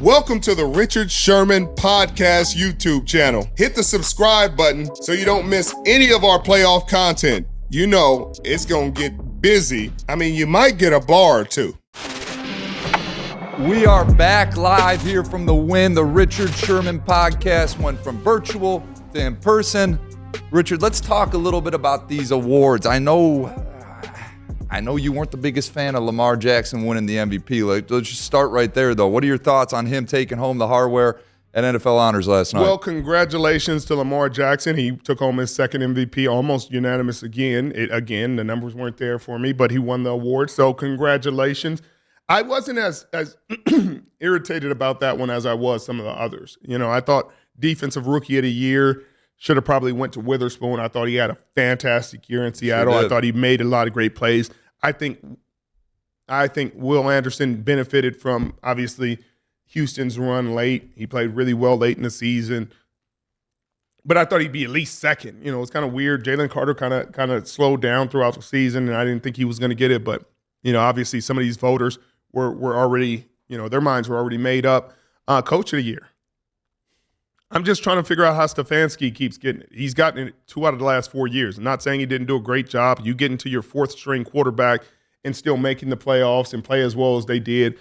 Welcome to the Richard Sherman Podcast YouTube channel. Hit the subscribe button so you don't miss any of our playoff content. You know, it's going to get busy. I mean, you might get a bar or two. We are back live here from the Win. The Richard Sherman Podcast went from virtual to in person. Richard, let's talk a little bit about these awards. I know you weren't the biggest fan of Lamar Jackson winning the MVP. Let's just start right there, though. What are your thoughts on him taking home the hardware at NFL Honors last night? Well, congratulations to Lamar Jackson. He took home his second MVP, almost unanimous again. Again, the numbers weren't there for me, but he won the award, so congratulations. I wasn't as irritated about that one as I was some of the others. You know, I thought Defensive Rookie of the Year should have probably went to Witherspoon. I thought he had a fantastic year in Seattle. I thought he made a lot of great plays. I think Will Anderson benefited from, obviously, Houston's run late. He played really well late in the season. But I thought he'd be at least second. You know, it's kind of weird. Jalen Carter kind of slowed down throughout the season, and I didn't think he was going to get it. But, you know, obviously some of these voters were already, you know, their minds were already made up. Coach of the Year. I'm just trying to figure out how Stefanski keeps getting it. He's gotten it 2 out of the last 4 years. I'm not saying he didn't do a great job. You get into your fourth-string quarterback and still making the playoffs and play as well as they did.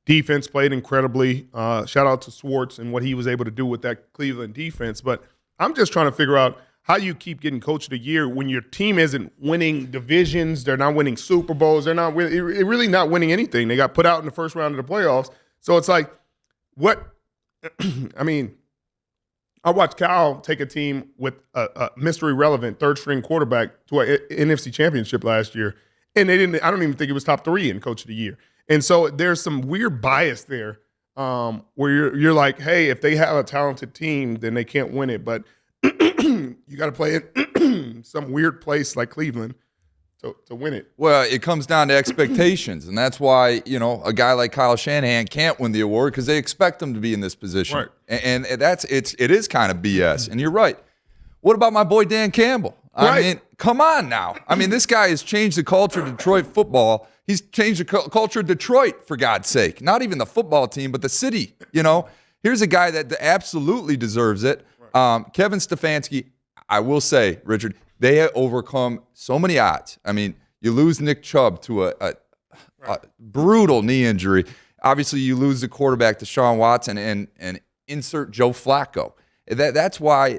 Defense played incredibly. Shout out to Swartz and what he was able to do with that Cleveland defense. But I'm just trying to figure out how you keep getting Coach of the Year when your team isn't winning divisions. They're not winning Super Bowls. They're not really not winning anything. They got put out in the first round of the playoffs. So it's like, what – I mean – I watched Carroll take a team with a mystery relevant third-string quarterback to an NFC championship last year, and they didn't. I don't even think it was top 3 in Coach of the Year. And so there's some weird bias there where you're like, hey, if they have a talented team, then they can't win it. But you got to play in some weird place like Cleveland to win it. Well, it comes down to expectations, and that's why, you know, a guy like Kyle Shanahan can't win the award because they expect him to be in this position. Right. And it is kind of BS. And you're right. What about my boy Dan Campbell? I mean, come on now. I mean, this guy has changed the culture of Detroit football. He's changed the culture of Detroit, for God's sake. Not even the football team, but the city. You know, here's a guy that absolutely deserves it. Kevin Stefanski, I will say, Richard, they have overcome so many odds. I mean, you lose Nick Chubb to a brutal knee injury. Obviously, you lose the quarterback to Deshaun Watson and insert Joe Flacco. That's why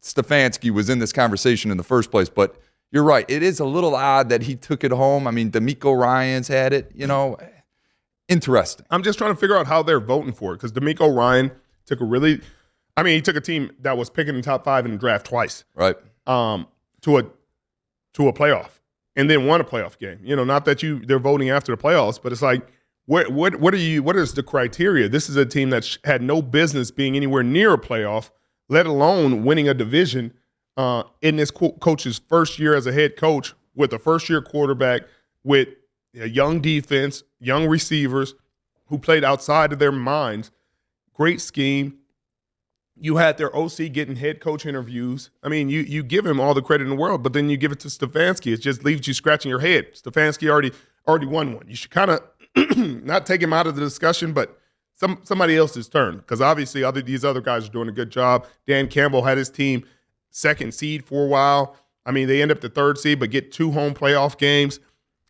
Stefanski was in this conversation in the first place. But you're right. It is a little odd that he took it home. I mean, DeMeco Ryans had it. You know, interesting. I'm just trying to figure out how they're voting for it because DeMeco Ryan took he took a team that was picking the top 5 in the draft twice. Right. To a playoff and then won a playoff game. You know, not that they're voting after the playoffs, but it's like, what is the criteria? This is a team that had no business being anywhere near a playoff, let alone winning a division in this coach's first year as a head coach with a first-year quarterback, with a young defense, young receivers who played outside of their minds. Great scheme. You had their OC getting head coach interviews. I mean, you give him all the credit in the world, but then you give it to Stefanski. It just leaves you scratching your head. Stefanski already won one. You should kind of not take him out of the discussion, but somebody else's turn, because obviously these other guys are doing a good job. Dan Campbell had his team second seed for a while. I mean, they end up the third seed, but get 2 home playoff games.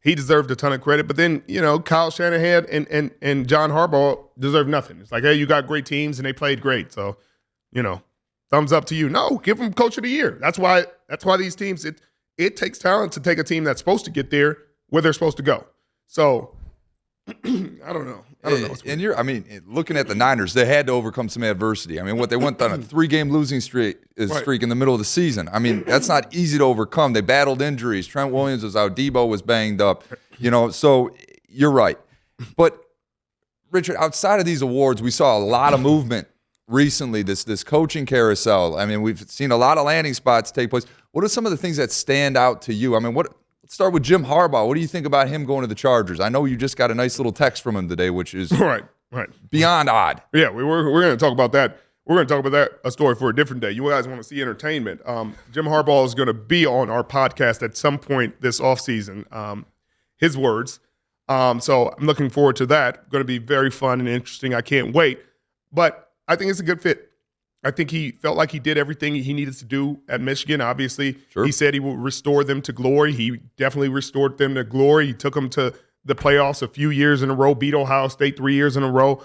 He deserved a ton of credit. But then, you know, Kyle Shanahan and John Harbaugh deserve nothing. It's like, hey, you got great teams, and they played great. So, you know, thumbs up to you. No, give them Coach of the Year. That's why these teams, it takes talent to take a team that's supposed to get there where they're supposed to go. So, I don't know. And looking at the Niners, they had to overcome some adversity. I mean, they went on a 3-game losing streak in the middle of the season. I mean, that's not easy to overcome. They battled injuries. Trent Williams was out. Debo was banged up. You know, so you're right. But, Richard, outside of these awards, we saw a lot of movement recently, this coaching carousel. I mean, we've seen a lot of landing spots take place. What are some of the things that stand out to you? I mean, let's start with Jim Harbaugh. What do you think about him going to the Chargers? I know you just got a nice little text from him today, which is right beyond odd. Yeah, we're going to talk about that. We're going to talk about that, a story for a different day. You guys want to see entertainment. Jim Harbaugh is going to be on our podcast at some point this offseason. His words. So I'm looking forward to that. Going to be very fun and interesting. I can't wait. But I think it's a good fit. I think he felt like he did everything he needed to do at Michigan. Obviously, He said he will restore them to glory. He definitely restored them to glory. He took them to the playoffs a few years in a row, beat Ohio State 3 years in a row,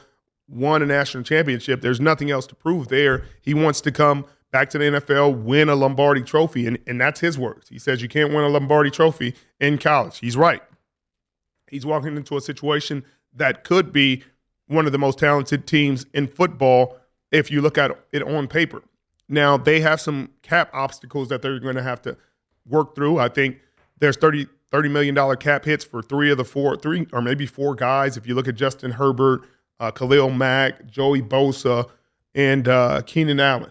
won a national championship. There's nothing else to prove there. He wants to come back to the NFL, win a Lombardi trophy, and that's his words. He says you can't win a Lombardi trophy in college. He's right. He's walking into a situation that could be one of the most talented teams in football if you look at it on paper. Now, they have some cap obstacles that they're going to have to work through. I think there's $30 million cap hits for three or maybe four guys. If you look at Justin Herbert, Khalil Mack, Joey Bosa, and Keenan Allen.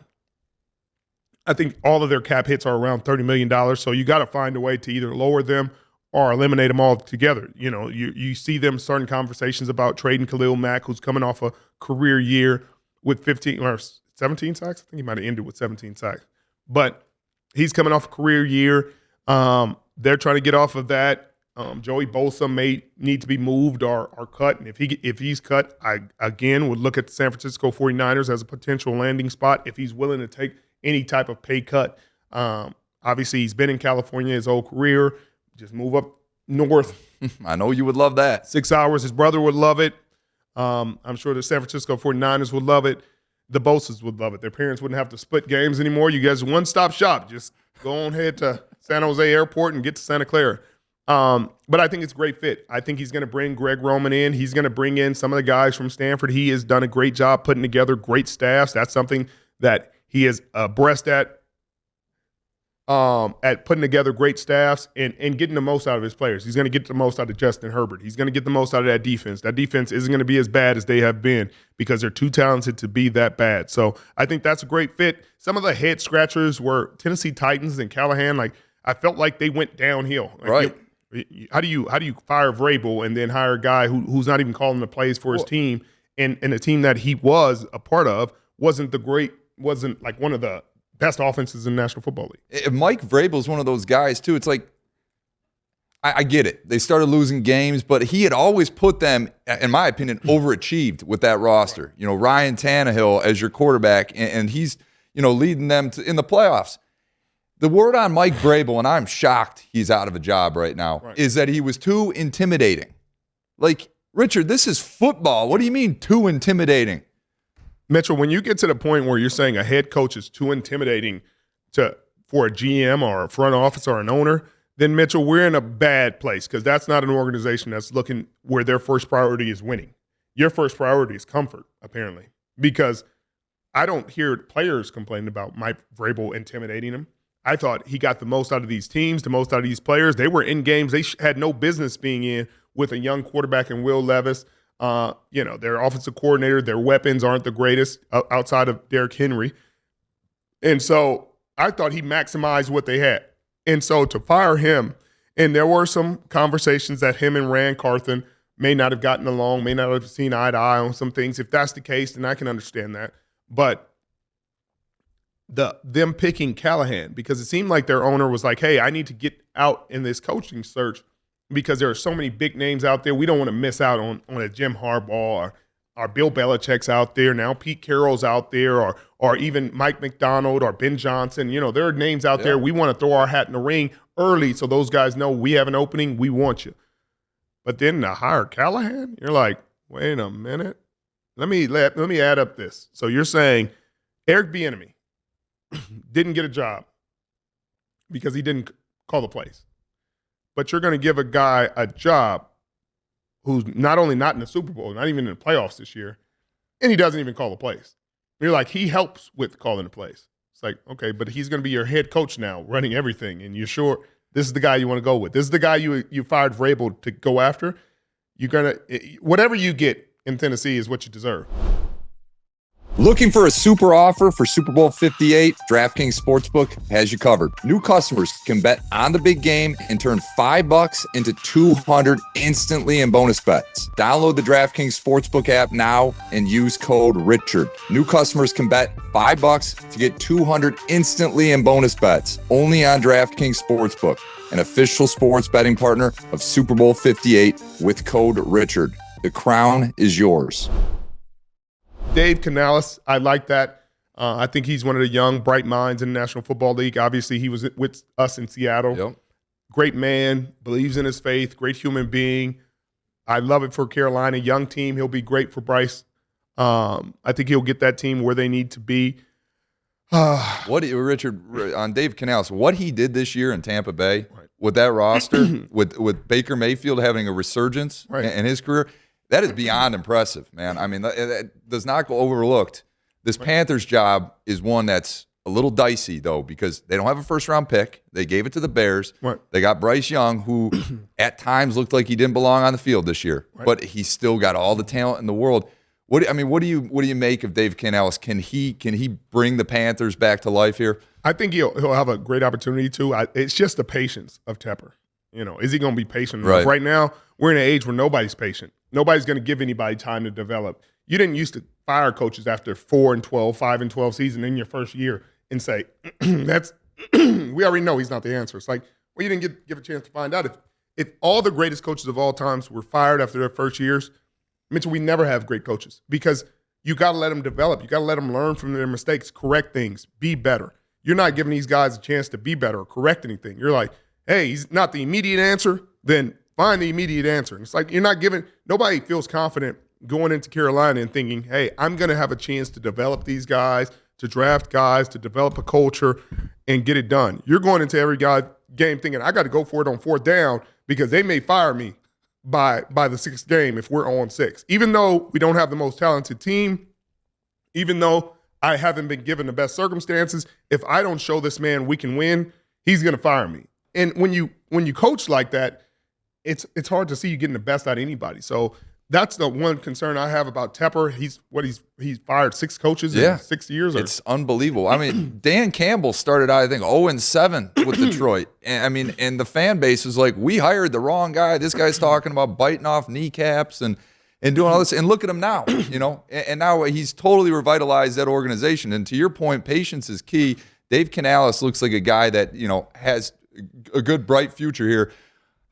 I think all of their cap hits are around $30 million, so you got to find a way to either lower them or eliminate them all together. You know, you see them starting conversations about trading Khalil Mack, who's coming off a career year with 15 or 17 sacks. I think he might have ended with 17 sacks. But he's coming off a career year. They're trying to get off of that. Joey Bosa may need to be moved or cut. And if he's cut, I, again, would look at the San Francisco 49ers as a potential landing spot if he's willing to take any type of pay cut. Obviously, he's been in California his whole career. Just move up north. I know you would love that. 6 hours. His brother would love it. I'm sure the San Francisco 49ers would love it. The Bosas would love it. Their parents wouldn't have to split games anymore. You guys one-stop shop. Just go on ahead to San Jose Airport and get to Santa Clara. But I think it's a great fit. I think he's going to bring Greg Roman in. He's going to bring in some of the guys from Stanford. He has done a great job putting together great staffs. That's something that he is abreast at putting together great staffs and getting the most out of his players. He's going to get the most out of Justin Herbert. He's going to get the most out of that defense. That defense isn't going to be as bad as they have been because they're too talented to be that bad. So I think that's a great fit. Some of the head scratchers were Tennessee Titans and Callahan. Like, I felt like they went downhill. Like, right. How do you fire Vrabel and then hire a guy who's not even calling the plays for his team, and the team that he was a part of wasn't like one of the best offenses in the National Football League. Mike Vrabel's one of those guys, too. It's like, I get it. They started losing games, but he had always put them, in my opinion, overachieved with that roster. You know, Ryan Tannehill as your quarterback, and he's, leading them in the playoffs. The word on Mike Vrabel, and I'm shocked he's out of a job right now, is that he was too intimidating. Like, Richard, this is football. What do you mean too intimidating? Mitchell, when you get to the point where you're saying a head coach is too intimidating for a GM or a front office or an owner, then, Mitchell, we're in a bad place because that's not an organization that's looking where their first priority is winning. Your first priority is comfort, apparently, because I don't hear players complaining about Mike Vrabel intimidating them. I thought he got the most out of these teams, the most out of these players. They were in games they had no business being in with a young quarterback in Will Levis. Their offensive coordinator, their weapons aren't the greatest outside of Derrick Henry. And so I thought he maximized what they had. And so to fire him, and there were some conversations that him and Rand Carthen may not have gotten along, may not have seen eye to eye on some things. If that's the case, then I can understand that. But them picking Callahan, because it seemed like their owner was like, hey, I need to get out in this coaching search because there are so many big names out there. We don't want to miss out on a Jim Harbaugh or Bill Belichick's out there. Now Pete Carroll's out there or even Mike Macdonald or Ben Johnson. There are names out there. We want to throw our hat in the ring early so those guys know we have an opening, we want you. But then to hire Callahan, you're like, wait a minute. Let me add up this. So you're saying Eric Bieniemy didn't get a job because he didn't call the plays. But you're going to give a guy a job who's not only not in the Super Bowl, not even in the playoffs this year, and he doesn't even call the plays. You're like, he helps with calling the plays. It's like, okay, but he's going to be your head coach now, running everything, and you're sure this is the guy you want to go with. This is the guy you fired Vrabel to go after. You're going to – whatever you get in Tennessee is what you deserve. Looking for a super offer for Super Bowl 58? DraftKings Sportsbook has you covered. New customers can bet on the big game and turn $5 into $200 instantly in bonus bets. Download the DraftKings Sportsbook app now and use code Richard. New customers can bet $5 to get 200 instantly in bonus bets. Only on DraftKings Sportsbook, an official sports betting partner of Super Bowl 58 with code Richard. The crown is yours. Dave Canales, I like that. I think he's one of the young, bright minds in the National Football League. Obviously, he was with us in Seattle. Yep. Great man, believes in his faith, great human being. I love it for Carolina, young team. He'll be great for Bryce. I think he'll get that team where they need to be. Richard, on Dave Canales, what he did this year in Tampa Bay with that roster, with Baker Mayfield having a resurgence in his career, that is beyond impressive, man. I mean, that does not go overlooked. This Panthers job is one that's a little dicey, though, because they don't have a first-round pick. They gave it to the Bears. Right. They got Bryce Young, who at times looked like he didn't belong on the field this year, but he's still got all the talent in the world. What do you make of Dave Canales? Can he bring the Panthers back to life here? I think he'll have a great opportunity to. It's just the patience of Tepper. Is he going to be patient enough? Right now, we're in an age where nobody's patient. Nobody's going to give anybody time to develop. You didn't used to fire coaches after 4-12, 5-12 season in your first year and say, "That's we already know he's not the answer." It's like, well, you didn't give a chance to find out. If all the greatest coaches of all times were fired after their first years, Mitchell, we never have great coaches because you got to let them develop. You got to let them learn from their mistakes, correct things, be better. You're not giving these guys a chance to be better or correct anything. You're like, hey, he's not the immediate answer, then find the immediate answer. And it's like you're not giving – nobody feels confident going into Carolina and thinking, hey, I'm going to have a chance to develop these guys, to draft guys, to develop a culture and get it done. You're going into every game thinking, I got to go for it on fourth down because they may fire me by the sixth game if we're on 6. Even though we don't have the most talented team, even though I haven't been given the best circumstances, if I don't show this man we can win, he's going to fire me. And when you coach like that, it's hard to see you getting the best out of anybody. So that's the one concern I have about Tepper. He's fired 6 coaches in 6 years. It's unbelievable. I mean, Dan Campbell started out, I think, 0-7 with Detroit. And the fan base was like, we hired the wrong guy. This guy's talking about biting off kneecaps and doing all this. And look at him now, And now he's totally revitalized that organization. And to your point, patience is key. Dave Canales looks like a guy that, has a good, bright future here.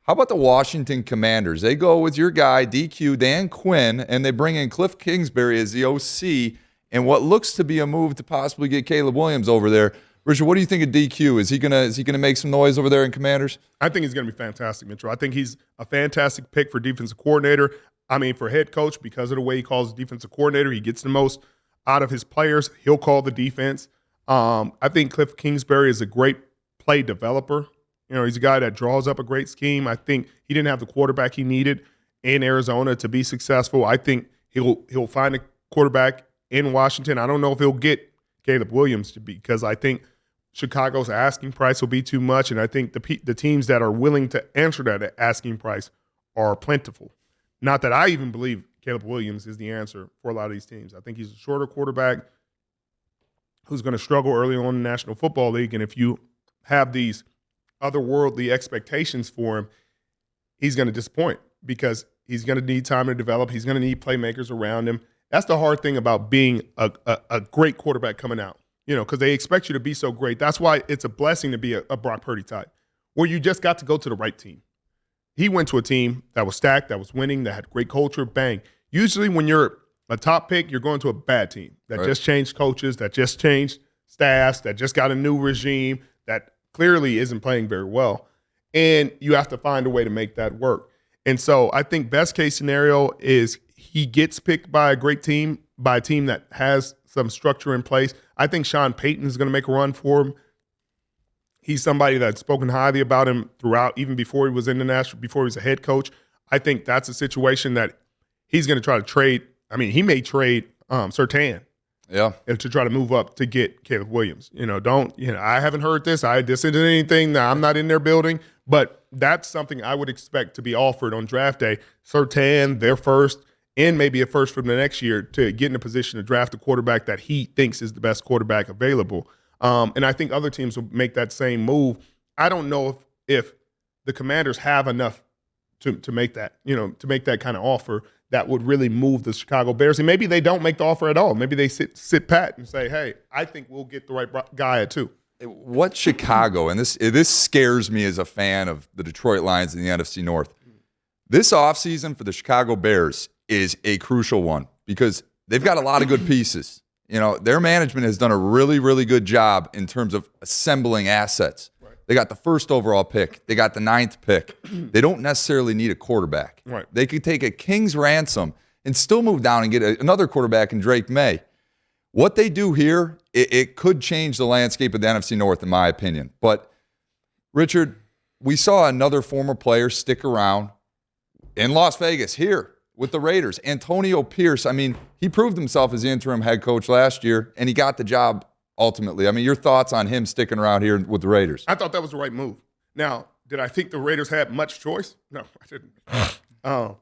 How about the Washington Commanders? They go with your guy, DQ, Dan Quinn, and they bring in Cliff Kingsbury as the OC, and what looks to be a move to possibly get Caleb Williams over there. Richard, what do you think of DQ? Is he gonna make some noise over there in Commanders? I think he's gonna be fantastic, Mitchell. I think he's a fantastic pick for defensive coordinator. For head coach, because of the way he calls defensive coordinator, he gets the most out of his players. He'll call the defense. I think Cliff Kingsbury is a great play developer. He's a guy that draws up a great scheme. I think he didn't have the quarterback he needed in Arizona to be successful. I think he'll find a quarterback in Washington. I don't know if he'll get Caleb Williams to be, because I think Chicago's asking price will be too much, and I think the teams that are willing to answer that asking price are plentiful. Not that I even believe Caleb Williams is the answer for a lot of these teams. I think he's a shorter quarterback who's going to struggle early on in the National Football League, and if you have these otherworldly expectations for him, he's going to disappoint because he's going to need time to develop. He's going to need playmakers around him. That's the hard thing about being a great quarterback coming out, because they expect you to be so great. That's why it's a blessing to be a Brock Purdy type, where you just got to go to the right team. He went to a team that was stacked, that was winning, that had great culture, bang. Usually when you're a top pick, you're going to a bad team that just changed coaches, that just changed staffs, that just got a new regime, that clearly isn't playing very well, and you have to find a way to make that work. And so I think best case scenario is he gets picked by a great team, by a team that has some structure in place. I think Sean Payton is going to make a run for him. He's somebody that's spoken highly about him throughout, even before he was in the national, before he was a head coach. I think that's a situation that he's going to try to trade. He may trade Surtain. Yeah, and to try to move up to get Caleb Williams. I haven't heard this. This isn't anything that I'm not in their building, but that's something I would expect to be offered on draft day. Surtain, their first, and maybe a first from the next year to get in a position to draft a quarterback that he thinks is the best quarterback available. And I think other teams will make that same move. I don't know if the Commanders have enough to make that, to make that kind of offer. that would really move the Chicago Bears. And maybe they don't make the offer at all. Maybe they sit pat and say, hey, I think we'll get the right guy at 2. What Chicago, and this scares me as a fan of the Detroit Lions in the NFC North. This offseason for the Chicago Bears is a crucial one because they've got a lot of good pieces. You know, their management has done a really, really good job in terms of assembling assets. Right. They got the first overall pick. They got the 9th pick. They don't necessarily need a quarterback. Right. They could take a king's ransom and still move down and get another quarterback in Drake May. What they do here, it could change the landscape of the NFC North, in my opinion. But, Richard, we saw another former player stick around in Las Vegas here with the Raiders. Antonio Pierce, I mean, he proved himself as the interim head coach last year, and he got the job ultimately. I mean, your thoughts on him sticking around here with the Raiders? I thought that was the right move. Now, did I think the Raiders had much choice? No, I didn't.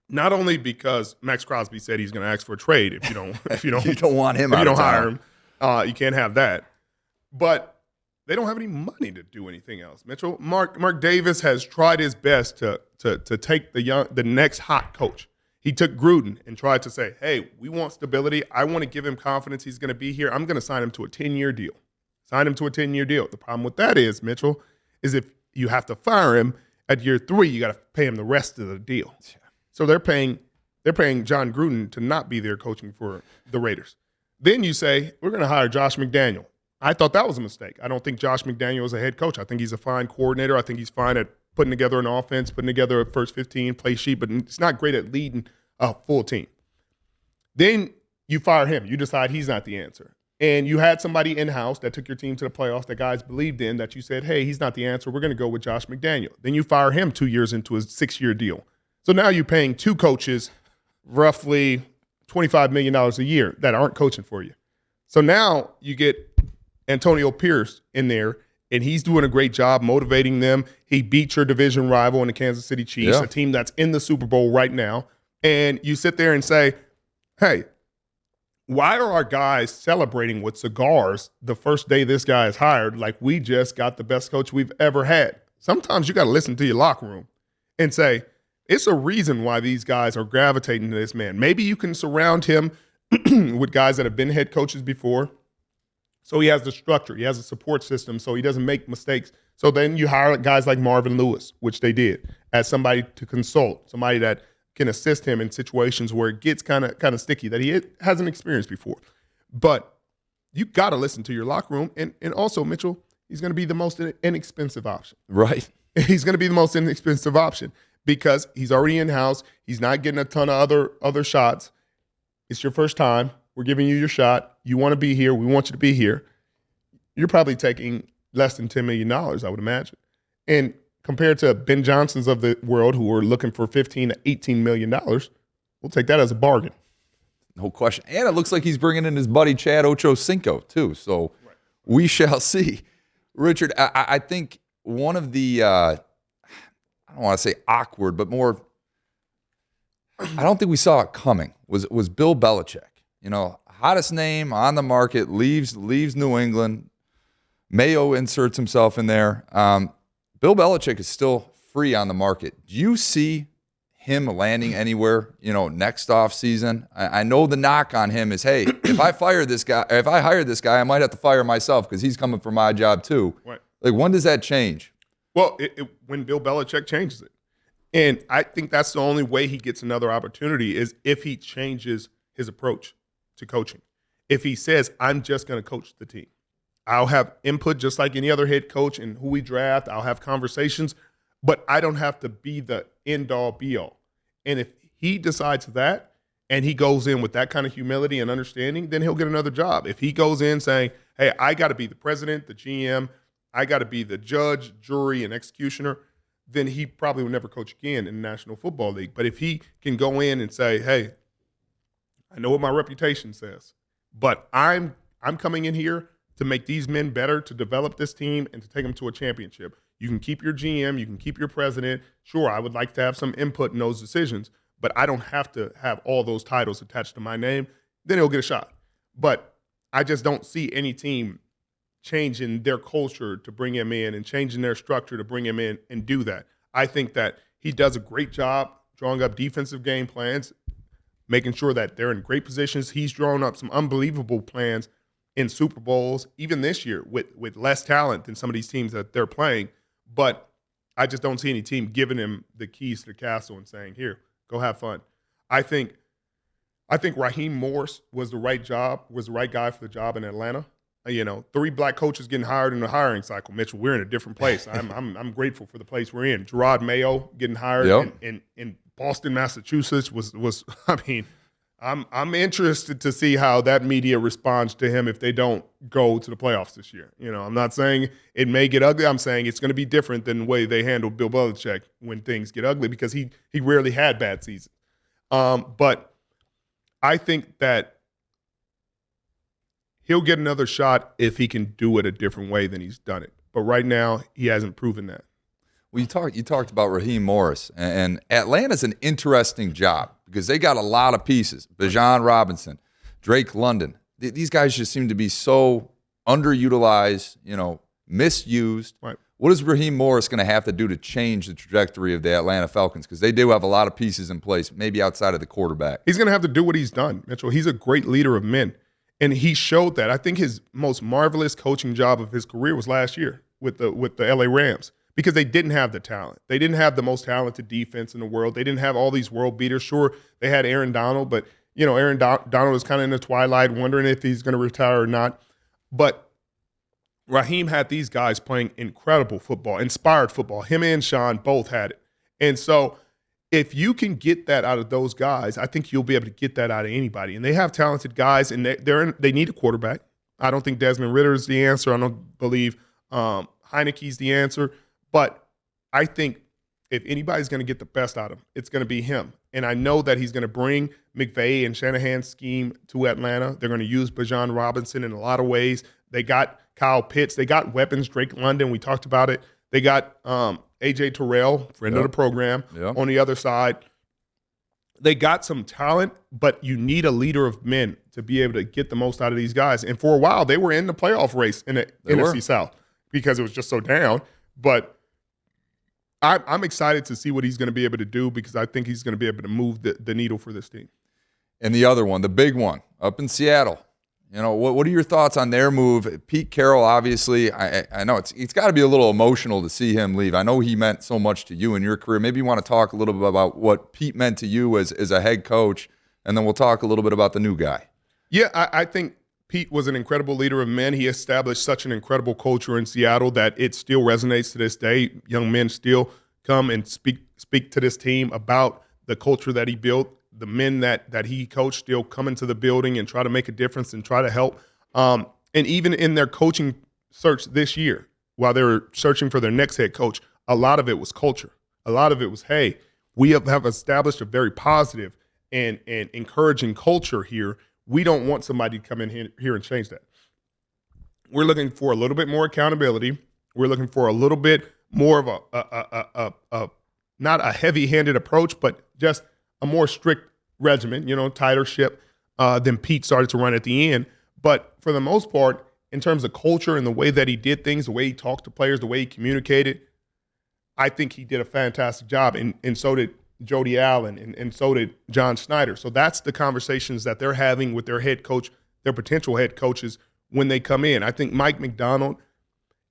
Not only because Max Crosby said he's going to ask for a trade if you don't you don't want him, if out you of don't town. hire him, you can't have that. But they don't have any money to do anything else. Mitchell, Mark Davis has tried his best to take the next hot coach. He took Gruden and tried to say, hey, we want stability. I want to give him confidence he's going to be here. I'm going to sign him to a 10-year deal. Sign him to a 10-year deal. The problem with that is, Mitchell, is if you have to fire him at year 3, you got to pay him the rest of the deal. So they're paying John Gruden to not be there coaching for the Raiders. Then you say, we're going to hire Josh McDaniel. I thought that was a mistake. I don't think Josh McDaniel is a head coach. I think he's a fine coordinator. I think he's fine at putting together an offense, putting together a first 15 play sheet, but it's not great at leading a full team. Then you fire him. You decide he's not the answer. And you had somebody in-house that took your team to the playoffs that guys believed in that you said, hey, he's not the answer. We're going to go with Josh McDaniel. Then you fire him 2 years into his 6-year deal. So now you're paying 2 coaches roughly $25 million a year that aren't coaching for you. So now you get Antonio Pierce in there, and he's doing a great job motivating them. He beat your division rival in the Kansas City Chiefs, a team that's in the Super Bowl right now. And you sit there and say, hey, why are our guys celebrating with cigars the first day this guy is hired like we just got the best coach we've ever had? Sometimes you got to listen to your locker room and say, it's a reason why these guys are gravitating to this man. Maybe you can surround him with guys that have been head coaches before. So he has the structure. He has a support system so he doesn't make mistakes. So then you hire guys like Marvin Lewis, which they did, as somebody to consult, somebody that can assist him in situations where it gets kind of sticky that he hasn't experienced before. But you got to listen to your locker room. And also, Mitchell, he's going to be the most inexpensive option. Right. He's going to be the most inexpensive option because he's already in-house. He's not getting a ton of other shots. It's your first time. We're giving you your shot. You want to be here. We want you to be here. You're probably taking less than $10 million, I would imagine. And compared to Ben Johnson's of the world who are looking for $15 to $18 million, we'll take that as a bargain. No question. And it looks like he's bringing in his buddy Chad Ochocinco, too. So we shall see. Richard, I think one of the, I don't want to say awkward, but more, I don't think we saw it coming, was Bill Belichick. You know, hottest name on the market, leaves New England. Mayo inserts himself in there. Bill Belichick is still free on the market. Do you see him landing anywhere, next off season? I know the knock on him is, hey, if I hire this guy, I might have to fire myself because he's coming for my job too. Right. Like, when does that change? Well, when Bill Belichick changes it. And I think that's the only way he gets another opportunity is if he changes his approach to coaching. If he says, I'm just going to coach the team. I'll have input just like any other head coach in who we draft. I'll have conversations, but I don't have to be the end-all, be-all. And if he decides that and he goes in with that kind of humility and understanding, then he'll get another job. If he goes in saying, hey, I got to be the president, the GM, I got to be the judge, jury, and executioner, then he probably will never coach again in the National Football League. But if he can go in and say, hey, I know what my reputation says, but I'm coming in here to make these men better, to develop this team, and to take them to a championship. You can keep your GM, you can keep your president. Sure, I would like to have some input in those decisions, but I don't have to have all those titles attached to my name. Then he'll get a shot. But I just don't see any team changing their culture to bring him in and changing their structure to bring him in and do that. I think that he does a great job drawing up defensive game plans, making sure that they're in great positions. He's drawn up some unbelievable plans in Super Bowls, even this year with less talent than some of these teams that they're playing. But I just don't see any team giving him the keys to the castle and saying, here, go have fun. I think Raheem Morris was the right guy for the job in Atlanta. 3 black coaches getting hired in the hiring cycle. Mitchell, we're in a different place. I'm grateful for the place we're in. Gerard Mayo getting hired in Boston, Massachusetts was I'm interested to see how that media responds to him if they don't go to the playoffs this year. I'm not saying it may get ugly. I'm saying it's going to be different than the way they handled Bill Belichick when things get ugly, because he rarely had bad seasons. But I think that he'll get another shot if he can do it a different way than he's done it. But right now, he hasn't proven that. Well, you talked about Raheem Morris, and Atlanta's an interesting job because they got a lot of pieces. Bijan Robinson, Drake London. These guys just seem to be so underutilized, misused. Right. What is Raheem Morris going to have to do to change the trajectory of the Atlanta Falcons? Because they do have a lot of pieces in place, maybe outside of the quarterback. He's going to have to do what he's done, Mitchell. He's a great leader of men, and he showed that. I think his most marvelous coaching job of his career was last year with the LA Rams, because they didn't have the talent. They didn't have the most talented defense in the world. They didn't have all these world beaters. Sure, they had Aaron Donald, but Aaron Donald was kind of in the twilight, wondering if he's going to retire or not. But Raheem had these guys playing incredible football, inspired football. Him and Sean both had it. And so if you can get that out of those guys, I think you'll be able to get that out of anybody. And they have talented guys, and they need a quarterback. I don't think Desmond Ridder is the answer. I don't believe Heineke's the answer. But I think if anybody's going to get the best out of him, it's going to be him. And I know that he's going to bring McVay and Shanahan's scheme to Atlanta. They're going to use Bijan Robinson in a lot of ways. They got Kyle Pitts. They got weapons, Drake London. We talked about it. They got A.J. Terrell, friend of the program, on the other side. They got some talent, but you need a leader of men to be able to get the most out of these guys. And for a while, they were in the playoff race in the NFC South because it was just so down. But I'm excited to see what he's going to be able to do, because I think he's going to be able to move the needle for this team. And the other one, the big one, up in Seattle. What are your thoughts on their move? Pete Carroll, obviously, I know it's got to be a little emotional to see him leave. I know he meant so much to you in your career. Maybe you want to talk a little bit about what Pete meant to you as a head coach, and then we'll talk a little bit about the new guy. Yeah, I think Pete was an incredible leader of men. He established such an incredible culture in Seattle that it still resonates to this day. Young men still come and speak to this team about the culture that he built. The men that he coached still come into the building and try to make a difference and try to help. And even in their coaching search this year, while they were searching for their next head coach, a lot of it was culture. A lot of it was, hey, we have established a very positive and encouraging culture here. We don't want somebody to come in here and change that. We're looking for a little bit more accountability. We're looking for a little bit more of a not a heavy-handed approach, but just a more strict regimen, tighter ship than Pete started to run at the end. But for the most part, in terms of culture and the way that he did things, the way he talked to players, the way he communicated, I think he did a fantastic job. And so did Jody Allen, and so did John Snyder. So that's the conversations that they're having with their head coach, their potential head coaches when they come in. I think Mike Macdonald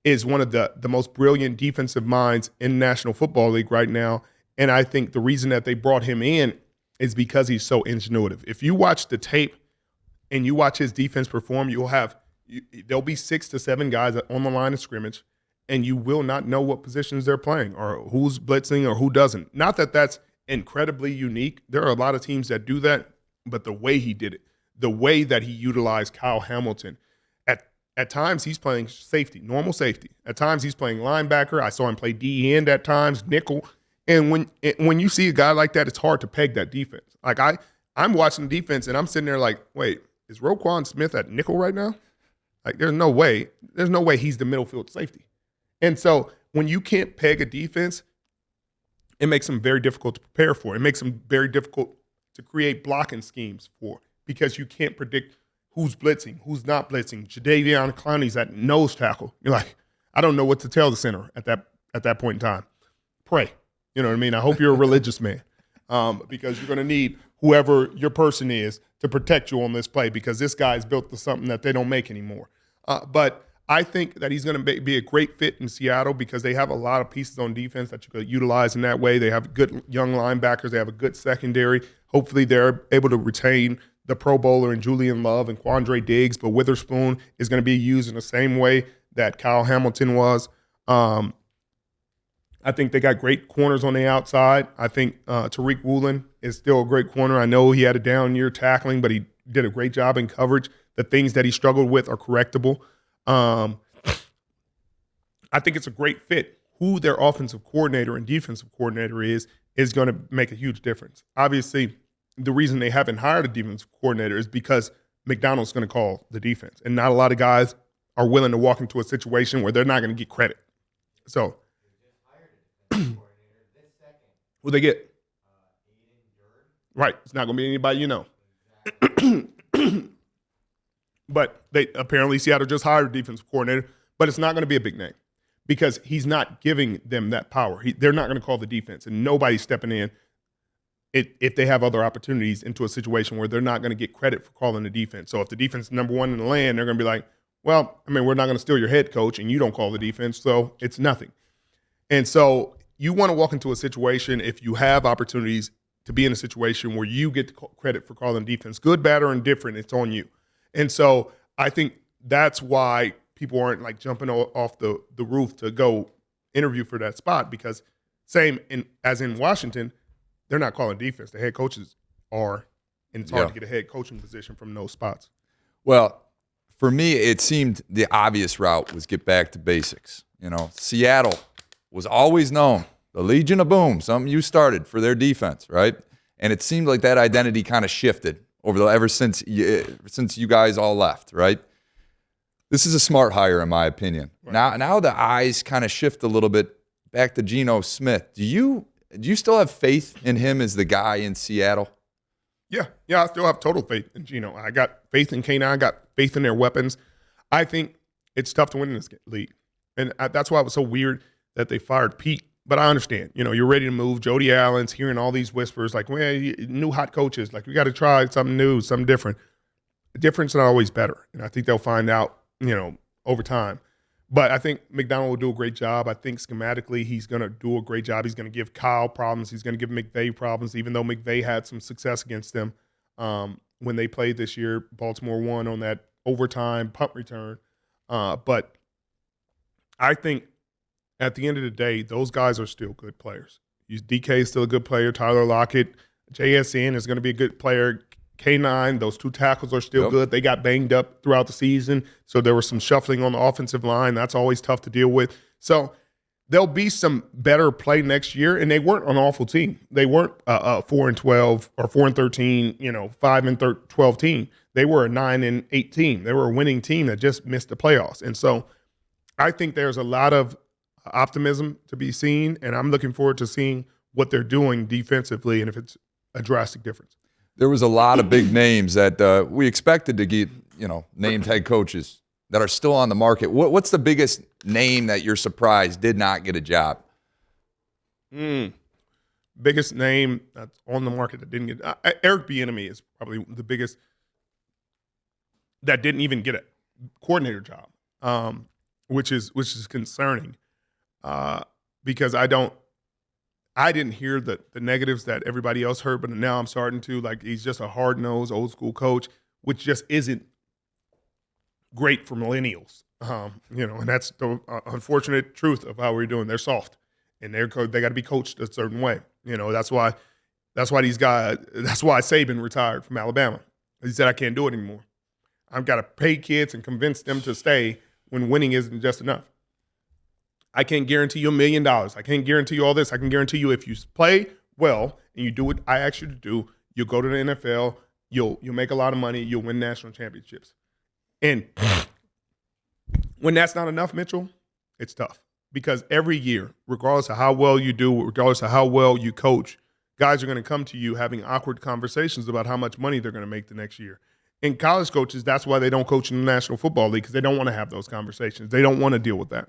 is one of the most brilliant defensive minds in the National Football League right now. And I think the reason that they brought him in is because he's so ingenuitive. If you watch the tape and you watch his defense perform, there'll be 6 to 7 guys on the line of scrimmage, and you will not know what positions they're playing or who's blitzing or who doesn't. Not that that's incredibly unique. There are a lot of teams that do that, but the way he did it, the way that he utilized Kyle Hamilton, at times he's playing safety, normal safety. At times he's playing linebacker. I saw him play D end at times, nickel. And when you see a guy like that, it's hard to peg that defense. Like I'm watching the defense and I'm sitting there like, wait, is Roquan Smith at nickel right now? Like there's no way he's the middle field safety. And so when you can't peg a defense, it makes them very difficult to prepare for. It makes them very difficult to create blocking schemes for, because you can't predict who's blitzing, who's not blitzing. Jadeveon Clowney's at nose tackle. You're like, I don't know what to tell the center at that point in time. Pray. You know what I mean? I hope you're a religious man. because you're going to need whoever your person is to protect you on this play because this guy's built to something that they don't make anymore. But I think that he's going to be a great fit in Seattle because they have a lot of pieces on defense that you could utilize in that way. They have good young linebackers. They have a good secondary. Hopefully they're able to retain the Pro Bowler in Julian Love and Quandre Diggs, but Witherspoon is going to be used in the same way that Kyle Hamilton was. I think they got great corners on the outside. I think Tariq Woolen is still a great corner. I know he had a down year tackling, but he did a great job in coverage. The things that he struggled with are correctable. I think it's a great fit. Who their offensive coordinator and defensive coordinator is going to make a huge difference. Obviously, the reason they haven't hired a defensive coordinator is because Macdonald's going to call the defense, and not a lot of guys are willing to walk into a situation where they're not going to get credit. So, who they get? Right, it's not going to be anybody you know. But they apparently Seattle just hired a defensive coordinator, but it's not going to be a big name because he's not giving them that power. They're not going to call the defense, and nobody's stepping in if they have other opportunities into a situation where they're not going to get credit for calling the defense. So if the defense is number one in the land, they're going to be like, well, I mean, we're not going to steal your head coach, and you don't call the defense, so it's nothing. And so you want to walk into a situation if you have opportunities to be in a situation where you get credit for calling defense, good, bad, or indifferent, it's on you. And so I think that's why people aren't like jumping off the roof to go interview for that spot because as in Washington, they're not calling defense. The head coaches are, and it's hard to get a head coaching position from those spots. Well, for me, it seemed the obvious route was get back to basics. Seattle was always known, the Legion of Boom, something you started for their defense, right? And it seemed like that identity kind of shifted ever since you guys all left, right? This is a smart hire, in my opinion. Right. Now the eyes kind of shift a little bit back to Geno Smith. Do you still have faith in him as the guy in Seattle? Yeah, I still have total faith in Geno. I got faith in K9. I got faith in their weapons. I think it's tough to win in this league, and that's why it was so weird that they fired Pete. But I understand, you're ready to move. Jody Allen's hearing all these whispers like, well, new hot coaches, like we got to try something new, something different. Difference is not always better. And I think they'll find out, over time. But I think Macdonald will do a great job. I think schematically he's going to do a great job. He's going to give Kyle problems. He's going to give McVay problems, even though McVay had some success against them when they played this year. Baltimore won on that overtime punt return. But I think at the end of the day, those guys are still good players. DK is still a good player. Tyler Lockett, JSN is going to be a good player. K9, those two tackles are still good. They got banged up throughout the season, so there was some shuffling on the offensive line. That's always tough to deal with. So there'll be some better play next year, and they weren't an awful team. They weren't a 4-12 or 4-13, 5-12 team. They were a 9-8 team. They were a winning team that just missed the playoffs. And so I think there's a lot of optimism to be seen, and I'm looking forward to seeing what they're doing defensively and if it's a drastic difference. There was a lot of big names that we expected to get, named head coaches that are still on the market. What's the biggest name that you're surprised did not get a job? Biggest name that's on the market that didn't get Eric Bieniemy is probably the biggest that didn't even get a coordinator job, which is concerning. Because I didn't hear the negatives that everybody else heard, but now I'm starting to. Like, he's just a hard-nosed, old-school coach, which just isn't great for millennials. And that's the unfortunate truth of how we're doing. They're soft, and they got to be coached a certain way. That's why these guys. That's why Saban retired from Alabama. He said, I can't do it anymore. I've got to pay kids and convince them to stay when winning isn't just enough. I can't guarantee you $1 million. I can't guarantee you all this. I can guarantee you if you play well and you do what I ask you to do, you'll go to the NFL, you'll make a lot of money, you'll win national championships. And when that's not enough, Mitchell, it's tough. Because every year, regardless of how well you do, regardless of how well you coach, guys are going to come to you having awkward conversations about how much money they're going to make the next year. And college coaches, that's why they don't coach in the National Football League, because they don't want to have those conversations. They don't want to deal with that.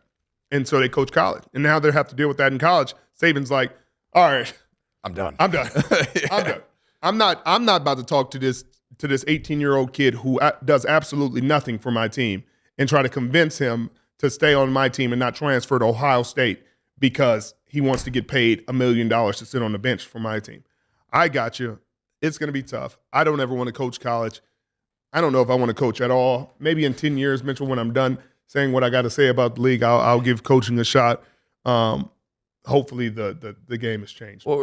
And so they coach college. And now they have to deal with that in college. Saban's like, all right, I'm done. I'm done. I'm done. I'm not about to talk to this 18-year-old kid who does absolutely nothing for my team and try to convince him to stay on my team and not transfer to Ohio State because he wants to get paid $1 million to sit on the bench for my team. I got you. It's going to be tough. I don't ever want to coach college. I don't know if I want to coach at all. Maybe in 10 years, Mitchell, when I'm done saying what I got to say about the league, I'll give coaching a shot. Hopefully the game has changed. Well,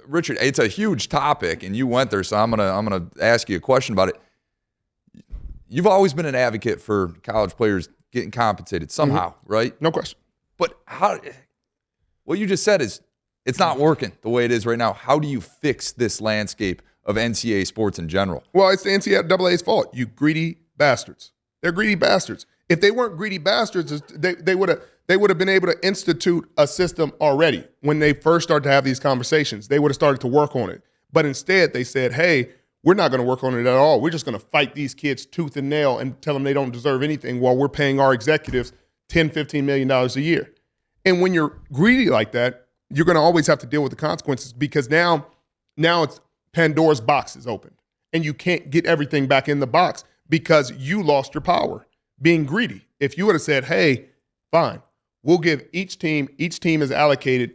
Richard, it's a huge topic, and you went there, so I'm gonna ask you a question about it. You've always been an advocate for college players getting compensated somehow, right? No question. But what you just said is it's not working the way it is right now. How do you fix this landscape of NCAA sports in general? Well, it's the NCAA's fault. You greedy bastards. They're greedy bastards. If they weren't greedy bastards, they would have been able to institute a system already when they first started to have these conversations. They would have started to work on it. But instead, they said, hey, we're not going to work on it at all. We're just going to fight these kids tooth and nail and tell them they don't deserve anything while we're paying our executives $10, $15 million a year. And when you're greedy like that, you're going to always have to deal with the consequences because now it's Pandora's box is open. And you can't get everything back in the box because you lost your power being greedy. If you would have said, hey, fine, we'll give each team is allocated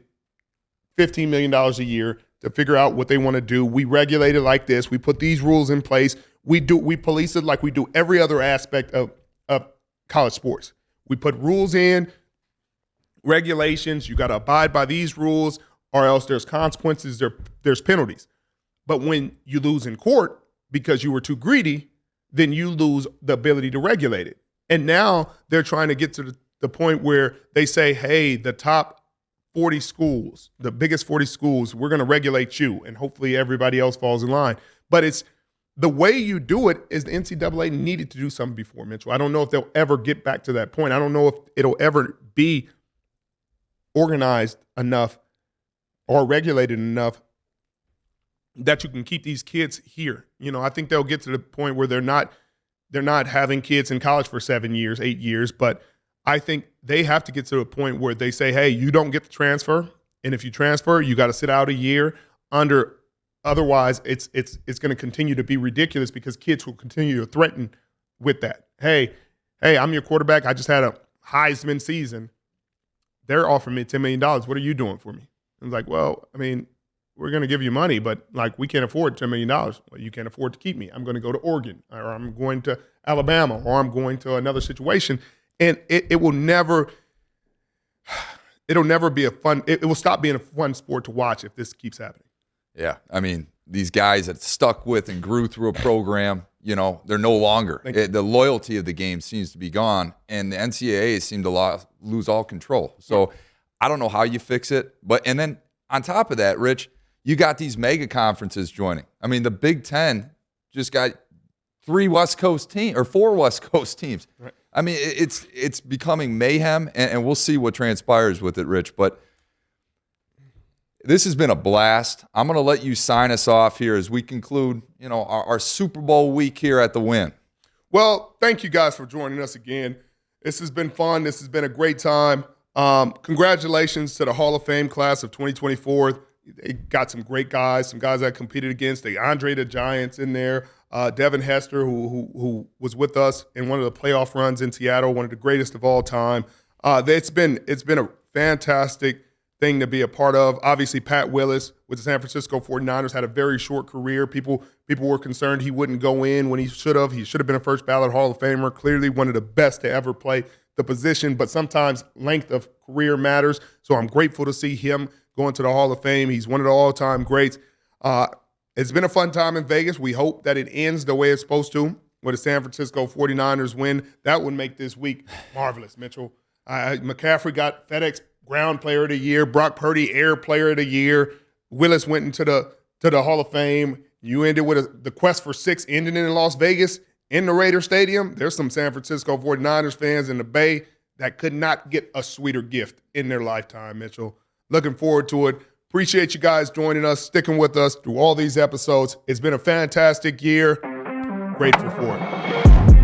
$15 million a year to figure out what they want to do. We regulate it like this. We put these rules in place. We police it like we do every other aspect of college sports. We put rules in, regulations. You got to abide by these rules or else there's consequences, there's penalties. But when you lose in court because you were too greedy, then you lose the ability to regulate it. And now they're trying to get to the point where they say, hey, the top 40 schools, the biggest 40 schools, we're going to regulate you, and hopefully everybody else falls in line. But it's the way you do it is the NCAA needed to do something before, Mitchell. I don't know if they'll ever get back to that point. I don't know if it'll ever be organized enough or regulated enough that you can keep these kids here. You know, I think they'll get to the point where they're not having kids in college for 7 years, 8 years, but I think they have to get to a point where they say, hey, you don't get the transfer, and if you transfer, you got to sit out a year under. Otherwise, it's going to continue to be ridiculous because kids will continue to threaten with that. Hey, I'm your quarterback. I just had a Heisman season. They're offering me $10 million. What are you doing for me? And it's like, well, I mean, we're going to give you money, but like we can't afford $10 million. Well, you can't afford to keep me. I'm going to go to Oregon, or I'm going to Alabama, or I'm going to another situation. And it will never be a fun. It will stop being a fun sport to watch if this keeps happening. Yeah, I mean, these guys that stuck with and grew through a program, you know, they're no longer. The loyalty of the game seems to be gone, and the NCAA seem to lose all control. So I don't know how you fix it. And then on top of that, Rich, you got these mega conferences joining. I mean, the Big Ten just got 4 West Coast teams. Right. I mean, it's becoming mayhem, and we'll see what transpires with it, Rich. But this has been a blast. I'm going to let you sign us off here as we conclude, you know, our Super Bowl week here at the Win. Well, thank you guys for joining us again. This has been fun. This has been a great time. Congratulations to the Hall of Fame class of 2024. They got some great guys, some guys that I competed against. The Andre the Giant's in there. Devin Hester, who was with us in one of the playoff runs in Seattle, one of the greatest of all time. It's been a fantastic thing to be a part of. Obviously, Pat Willis with the San Francisco 49ers had a very short career. People were concerned he wouldn't go in when he should have. He should have been a first ballot Hall of Famer. Clearly one of the best to ever play the position, but sometimes length of career matters. So I'm grateful to see him going to the Hall of Fame. He's one of the all-time greats. It's been a fun time in Vegas. We hope that it ends the way it's supposed to, where the San Francisco 49ers win. That would make this week marvelous, Mitchell. McCaffrey got FedEx Ground Player of the Year. Brock Purdy Air Player of the Year. Willis went into the Hall of Fame. You ended with the quest for 6 ending in Las Vegas in the Raider Stadium. There's some San Francisco 49ers fans in the Bay that could not get a sweeter gift in their lifetime, Mitchell. Looking forward to it. Appreciate you guys joining us, sticking with us through all these episodes. It's been a fantastic year. Grateful for it.